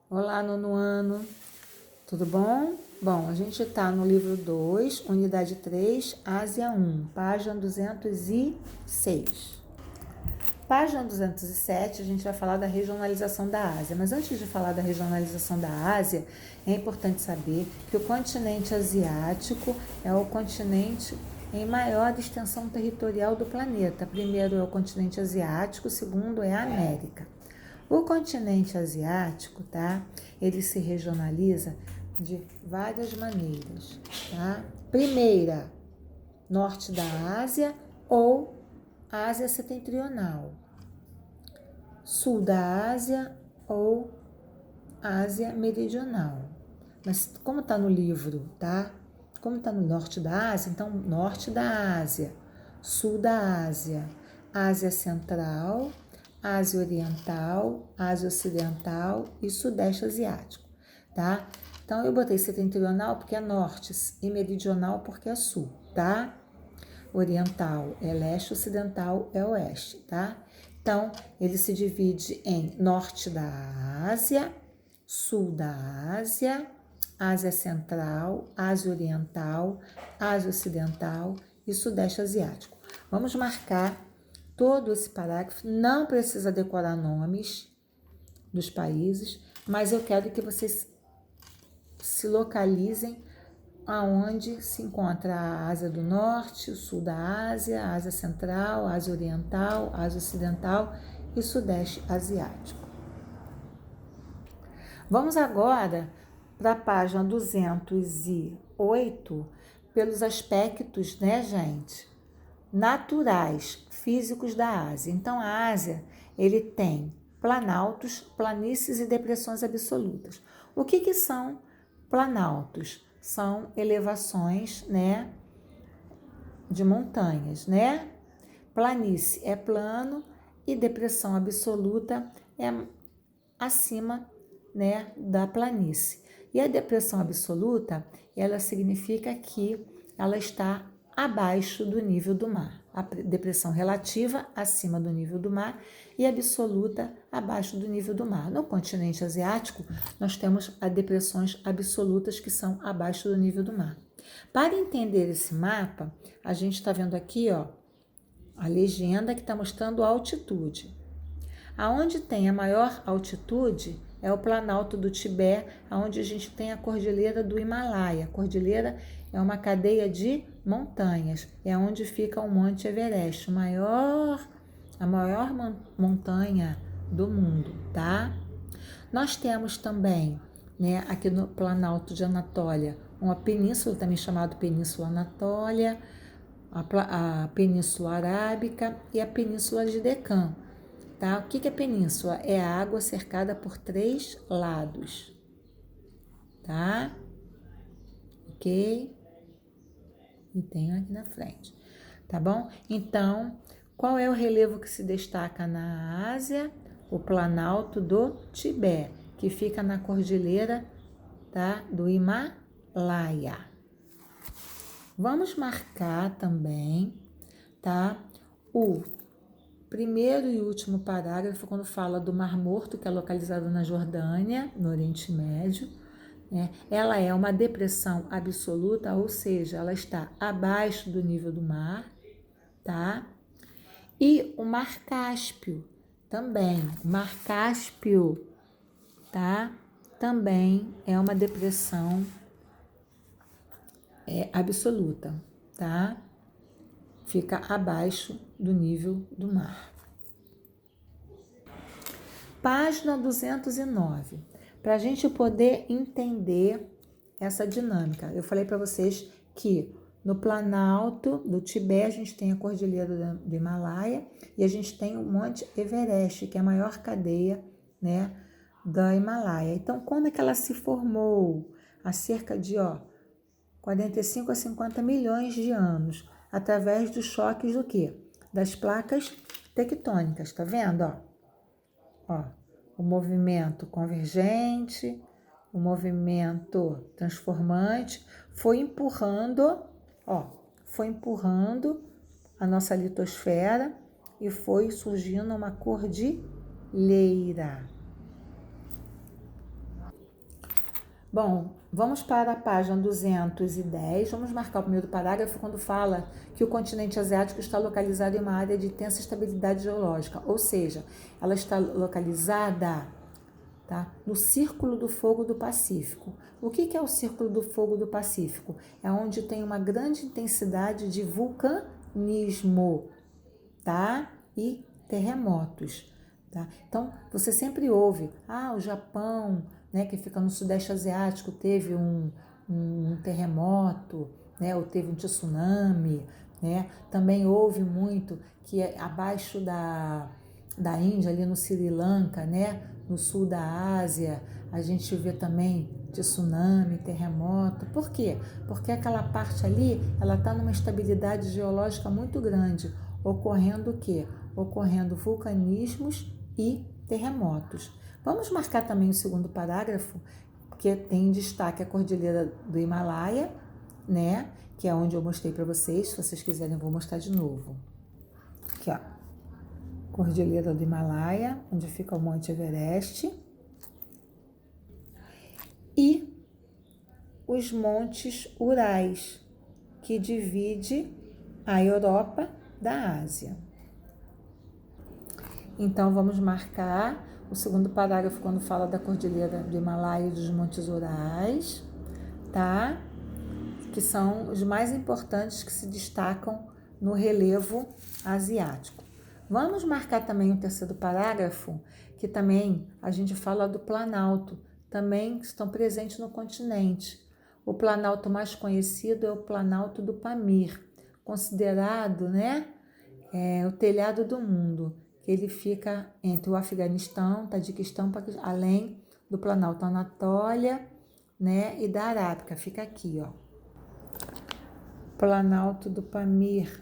Olá, nono ano, tudo bom? Bom, a gente está no livro 2, unidade 3, Ásia 1, página 206. Página 207, a gente vai falar da regionalização da Ásia. Mas antes de falar da regionalização da Ásia, é importante saber que o continente asiático é o continente em maior extensão territorial do planeta. Primeiro é o continente asiático, segundo é a América. O continente asiático, tá? Ele se regionaliza de várias maneiras, tá? Primeira, norte da Ásia ou Ásia setentrional, sul da Ásia ou Ásia meridional. Mas como está no livro, tá? Como está no norte da Ásia, então norte da Ásia, sul da Ásia, Ásia central, Ásia oriental, Ásia ocidental e sudeste asiático, tá? Então eu botei setentrional porque é norte e meridional porque é sul, tá? Oriental é leste, ocidental é oeste, tá? Então, ele se divide em norte da Ásia, sul da Ásia, Ásia Central, Ásia Oriental, Ásia Ocidental e Sudeste Asiático. Vamos marcar todo esse parágrafo, não precisa decorar nomes dos países, mas eu quero que vocês se localizem aonde se encontra a Ásia do Norte, o Sul da Ásia, a Ásia Central, a Ásia Oriental, a Ásia Ocidental e Sudeste Asiático. Vamos agora para a página 208, pelos aspectos, né, gente, naturais, físicos da Ásia. Então, a Ásia, ele tem planaltos, planícies e depressões absolutas. O que são planaltos? São elevações, né, de montanhas, né? Planície é plano e depressão absoluta é acima, né, da planície. E a depressão absoluta, ela significa que ela está abaixo do nível do mar. A depressão relativa, acima do nível do mar, e absoluta, abaixo do nível do mar. No continente asiático, nós temos as depressões absolutas, que são abaixo do nível do mar. Para entender esse mapa, a gente está vendo aqui, ó, a legenda que está mostrando a altitude. Aonde tem a maior altitude é o Planalto do Tibete, onde a gente tem a Cordilheira do Himalaia. A cordilheira é uma cadeia de montanhas, é onde fica o Monte Everest, a maior montanha do mundo, tá? Nós temos também, né, aqui no Planalto de Anatólia, uma península também chamada Península Anatólia, a Península Arábica e a Península de Deccan. Tá? O que é península? É a água cercada por 3 lados, tá? Ok? E tenho aqui na frente, tá bom? Então, qual é o relevo que se destaca na Ásia? O Planalto do Tibete, que fica na cordilheira, tá, do Himalaia. Vamos marcar também, tá, o primeiro e último parágrafo, quando fala do Mar Morto, que é localizado na Jordânia, no Oriente Médio, né? Ela é uma depressão absoluta, ou seja, ela está abaixo do nível do mar, tá? E o Mar Cáspio também, o Mar Cáspio, tá? Também é uma depressão absoluta, tá? Fica abaixo do nível do mar. Página 209, para a gente poder entender essa dinâmica. Eu falei para vocês que no Planalto do Tibete a gente tem a Cordilheira do Himalaia e a gente tem o Monte Everest, que é a maior cadeia, né, da Himalaia. Então, como é que ela se formou? Há cerca de 45 a 50 milhões de anos, através dos choques do quê? Das placas tectônicas, tá vendo? O movimento convergente, o movimento transformante foi empurrando a nossa litosfera e foi surgindo uma cordilheira. Bom, vamos para a página 210. Vamos marcar o primeiro parágrafo quando fala que o continente asiático está localizado em uma área de intensa estabilidade geológica, ou seja, ela está localizada, tá, no Círculo do Fogo do Pacífico. O que é o Círculo do Fogo do Pacífico? É onde tem uma grande intensidade de vulcanismo, tá? E terremotos, tá? Então, você sempre ouve, o Japão, né, que fica no Sudeste Asiático, teve um terremoto, né, ou teve um tsunami, né? Também houve muito que abaixo da Índia, ali no Sri Lanka, né, no sul da Ásia, a gente vê também tsunami, terremoto. Por quê? Porque aquela parte ali, ela está numa estabilidade geológica muito grande, ocorrendo o quê? Ocorrendo vulcanismos e terremotos. Vamos marcar também o segundo parágrafo, que tem em destaque a Cordilheira do Himalaia, né? Que é onde eu mostrei para vocês. Se vocês quiserem, eu vou mostrar de novo. Aqui, ó. Cordilheira do Himalaia, onde fica o Monte Everest. E os Montes Urais, que divide a Europa da Ásia. Então, vamos marcar o segundo parágrafo quando fala da Cordilheira do Himalaia e dos Montes Urais, tá? Que são os mais importantes que se destacam no relevo asiático. Vamos marcar também o terceiro parágrafo, que também a gente fala do Planalto, também estão presentes no continente. O Planalto mais conhecido é o Planalto do Pamir, considerado, né, o telhado do mundo, que ele fica entre o Afeganistão, Tajiquistão, além do Planalto Anatólia, né, e da Arábica, fica aqui, ó. Planalto do Pamir,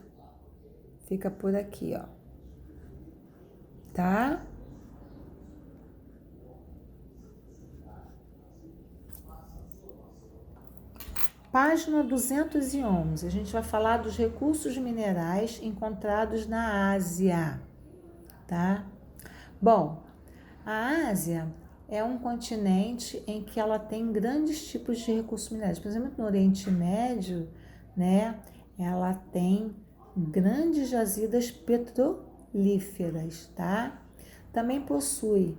fica por aqui, ó. Tá? Página 211, a gente vai falar dos recursos minerais encontrados na Ásia, tá? Bom, a Ásia é um continente em que ela tem grandes tipos de recursos minerais. Por exemplo, no Oriente Médio, né, ela tem grandes jazidas petrolíferas, tá? Também possui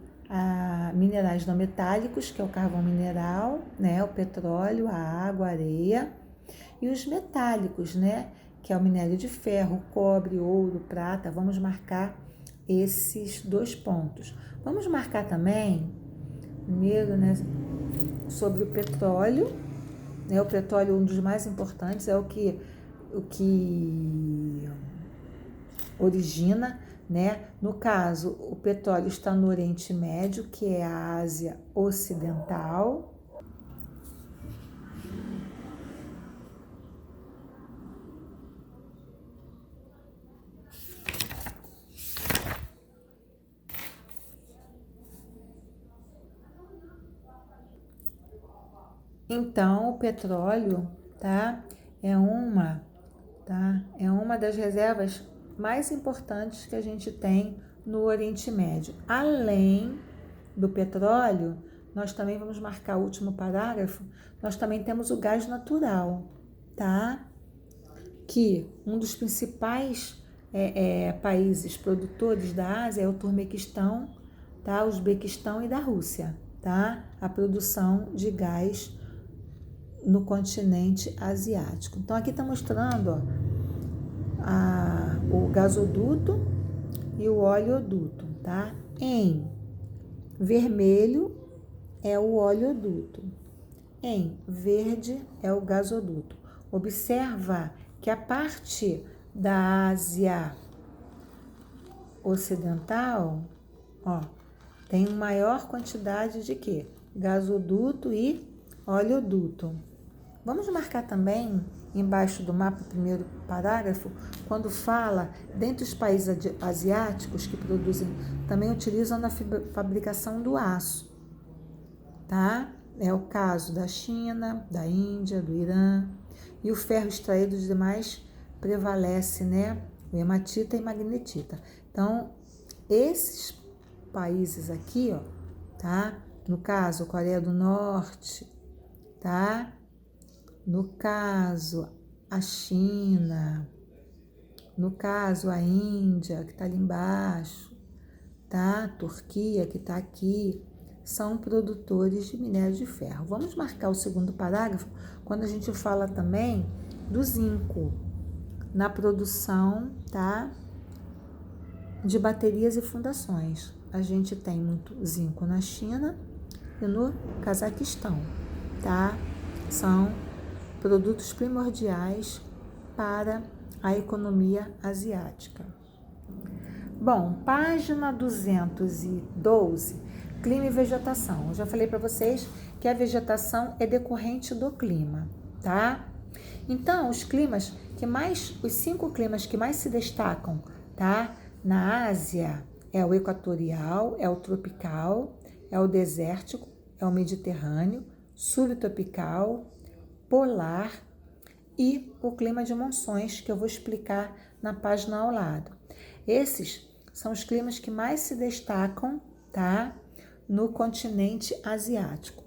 minerais não metálicos, que é o carvão mineral, né, o petróleo, a água, a areia, e os metálicos, né, que é o minério de ferro, cobre, ouro, prata. Vamos marcar esses 2 pontos. Vamos marcar também, primeiro, né, sobre o petróleo, né, o petróleo, um dos mais importantes, é o que origina, né? No caso, o petróleo está no Oriente Médio, que é a Ásia Ocidental. Então, o petróleo, tá? É uma das reservas mais importantes que a gente tem no Oriente Médio. Além do petróleo, nós também vamos marcar o último parágrafo, nós também temos o gás natural, tá? Que um dos principais países produtores da Ásia é o Turmequistão, tá? O Uzbequistão e da Rússia, tá? A produção de gás no continente asiático. Então, aqui está mostrando, ó, o gasoduto e o oleoduto, tá? Em vermelho é o oleoduto, em verde é o gasoduto. Observa que a parte da Ásia Ocidental, ó, tem maior quantidade de quê? Gasoduto e oleoduto. Vamos marcar também, embaixo do mapa, o primeiro parágrafo, quando fala, dentre os países asiáticos que produzem, também utilizam na fabricação do aço, tá? É o caso da China, da Índia, do Irã, e o ferro extraído dos demais prevalece, né? O hematita e magnetita. Então, esses países aqui, ó, tá? No caso, Coreia do Norte, tá? No caso, a China, no caso, a Índia, que está ali embaixo, tá? A Turquia, que está aqui, são produtores de minério de ferro. Vamos marcar o segundo parágrafo quando a gente fala também do zinco na produção, tá? De baterias e fundações. A gente tem muito zinco na China e no Cazaquistão, tá? São produtos primordiais para a economia asiática. Bom, página 212, clima e vegetação. Eu já falei para vocês que a vegetação é decorrente do clima, tá? Então, os 5 climas que mais se destacam, tá? Na Ásia é o equatorial, é o tropical, é o desértico, é o mediterrâneo, subtropical, polar e o clima de monções, que eu vou explicar na página ao lado. Esses são os climas que mais se destacam, tá? No continente asiático,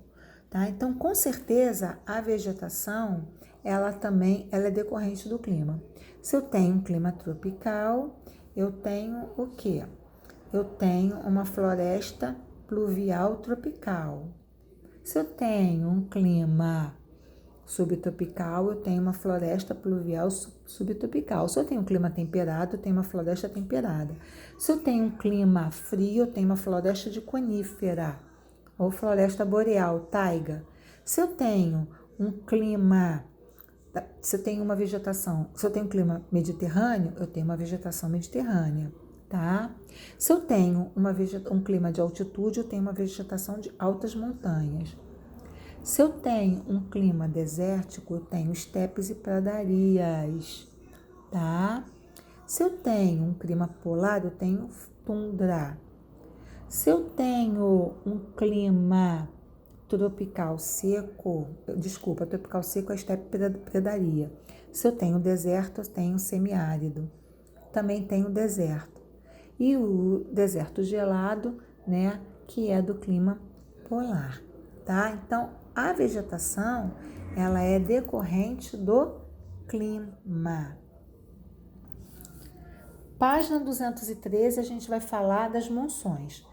tá? Então, com certeza, a vegetação, ela é decorrente do clima. Se eu tenho um clima tropical, eu tenho o quê? Eu tenho uma floresta pluvial tropical. Se eu tenho um clima subtropical, eu tenho uma floresta pluvial subtropical. Se eu tenho um clima temperado, eu tenho uma floresta temperada. Se eu tenho um clima frio, eu tenho uma floresta de conífera ou floresta boreal, taiga. Se eu tenho um clima, se eu tenho uma vegetação, se eu tenho um clima mediterrâneo, eu tenho uma vegetação mediterrânea, tá? Se eu tenho um clima de altitude, eu tenho uma vegetação de altas montanhas. Se eu tenho um clima desértico, eu tenho estepes e pradarias, tá? Se eu tenho um clima polar, eu tenho tundra. Se eu tenho um clima tropical seco, tropical seco é estepe e pradaria. Se eu tenho deserto, eu tenho semiárido. Também tenho deserto. E o deserto gelado, né, que é do clima polar, tá? Então, a vegetação, ela é decorrente do clima. Página 213, a gente vai falar das monções.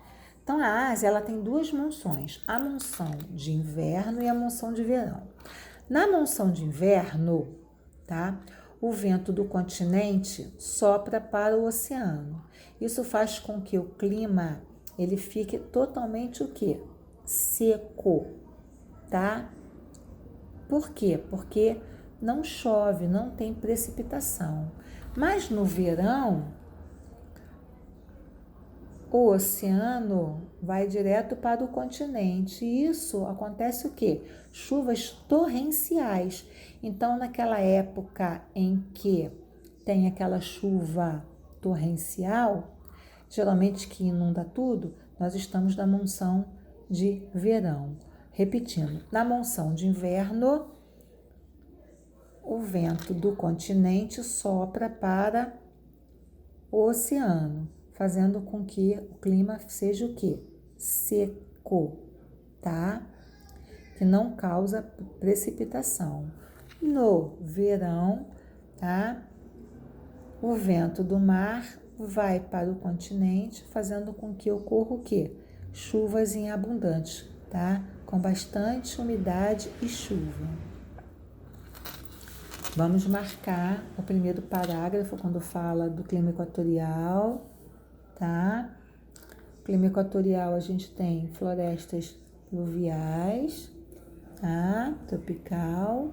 Então, a Ásia, ela tem 2 monções, a monção de inverno e a monção de verão. Na monção de inverno, tá? O vento do continente sopra para o oceano. Isso faz com que o clima, ele fique totalmente o quê? Seco, tá? Por quê? Porque não chove, não tem precipitação. Mas no verão, o oceano vai direto para o continente. E isso acontece o quê? Chuvas torrenciais. Então, naquela época em que tem aquela chuva torrencial, geralmente que inunda tudo, nós estamos na monção de verão. Repetindo, na monção de inverno, o vento do continente sopra para o oceano, fazendo com que o clima seja o quê? Seco, tá? Que não causa precipitação. No verão, tá? O vento do mar vai para o continente, fazendo com que ocorra o quê? Chuvas em abundantes, tá? Com bastante umidade e chuva. Vamos marcar o primeiro parágrafo quando fala do clima equatorial, tá? Clima equatorial, a gente tem florestas pluviais, tá? Tropical.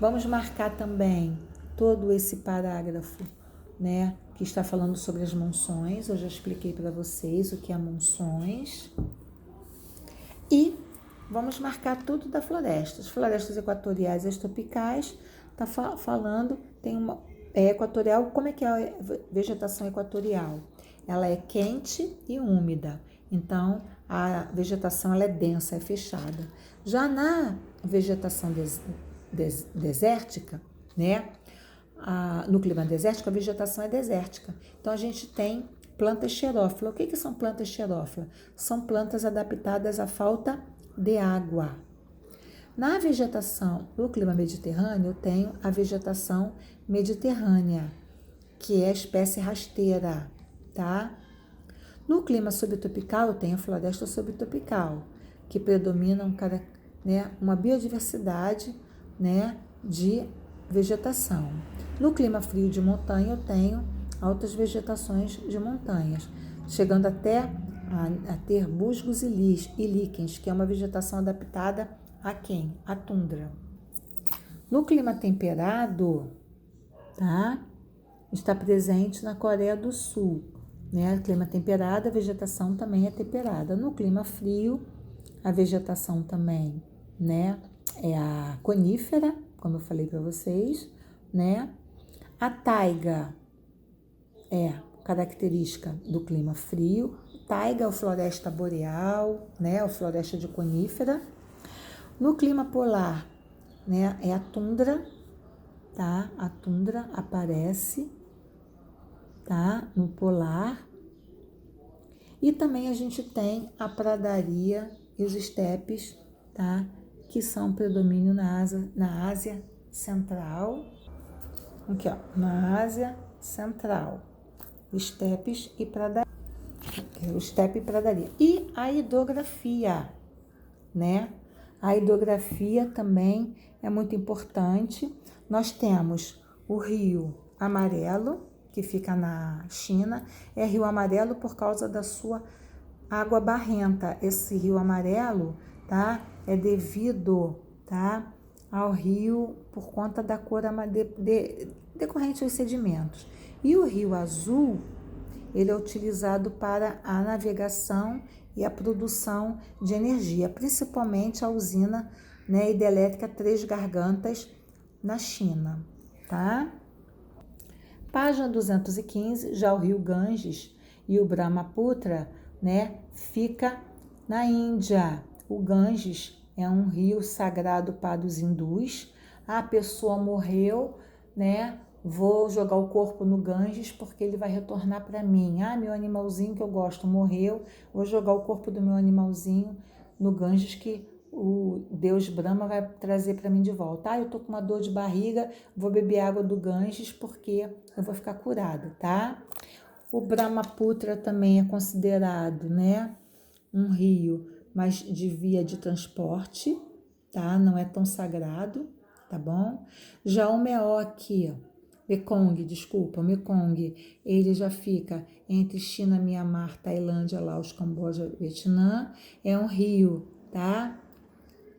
Vamos marcar também todo esse parágrafo, né? Que está falando sobre as monções. Eu já expliquei para vocês o que é monções. E vamos marcar tudo da floresta. As florestas equatoriais e as tropicais, tá falando, tem uma equatorial. Como é que é a vegetação equatorial? Ela é quente e úmida, então a vegetação ela é densa, é fechada. Já na vegetação desértica, né? No clima desértico, a vegetação é desértica. Então a gente tem plantas xerófilas. O que são plantas xerófilas? São plantas adaptadas à falta de água. Na vegetação, no clima mediterrâneo, eu tenho a vegetação mediterrânea, que é a espécie rasteira, tá? No clima subtropical, eu tenho a floresta subtropical, que predomina uma biodiversidade, né, de vegetação. No clima frio de montanha, eu tenho altas vegetações de montanhas, chegando até a ter musgos e líquens, que é uma vegetação adaptada a quem? A tundra. No clima temperado, tá? Está presente na Coreia do Sul, né? Clima temperado, a vegetação também é temperada. No clima frio, a vegetação também, né, é a conífera, como eu falei para vocês, né? A taiga é característica do clima frio. Taiga é a floresta boreal, né? A floresta de conífera. No clima polar, né, é a tundra, tá? A tundra aparece, tá? No polar. E também a gente tem a pradaria e os estepes, tá? Que são predomínio na Ásia Central. Aqui, ó, na Ásia Central. Estepes e pradaria. O estepe e pradaria. E a hidrografia, né? A hidrografia também é muito importante. Nós temos o Rio Amarelo, que fica na China. É Rio Amarelo por causa da sua água barrenta. Esse Rio Amarelo, tá? É devido, tá, ao rio por conta da cor decorrente aos sedimentos. E o Rio Azul, ele é utilizado para a navegação e a produção de energia, principalmente a usina, né, hidrelétrica Três Gargantas, na China, tá? Página 215, já o rio Ganges e o Brahmaputra, né, fica na Índia. O Ganges é um rio sagrado para os hindus. A pessoa morreu, né? Vou jogar o corpo no Ganges porque ele vai retornar para mim. Ah, meu animalzinho que eu gosto morreu, vou jogar o corpo do meu animalzinho no Ganges que o Deus Brahma vai trazer para mim de volta. Ah, eu tô com uma dor de barriga, vou beber água do Ganges porque eu vou ficar curada, tá? O Brahmaputra também é considerado, né, um rio, mas de via de transporte, tá? Não é tão sagrado, tá bom? Já o Mekong, ele já fica entre China, Mianmar, Tailândia, Laos, Camboja, Vietnã. É um rio, tá?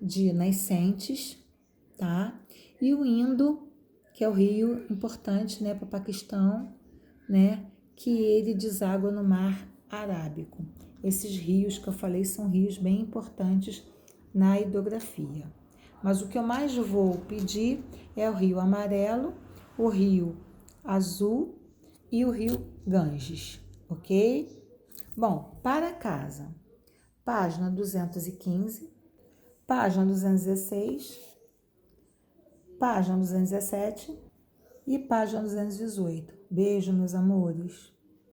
De nascentes, tá? E o Indo, que é o rio importante, né, para o Paquistão, né, que ele deságua no Mar Arábico. Esses rios que eu falei são rios bem importantes na hidrografia. Mas o que eu mais vou pedir é o Rio Amarelo, o Rio Azul e o Rio Ganges, ok? Bom, para casa, página 215, página 216, página 217 e página 218. Beijo, meus amores.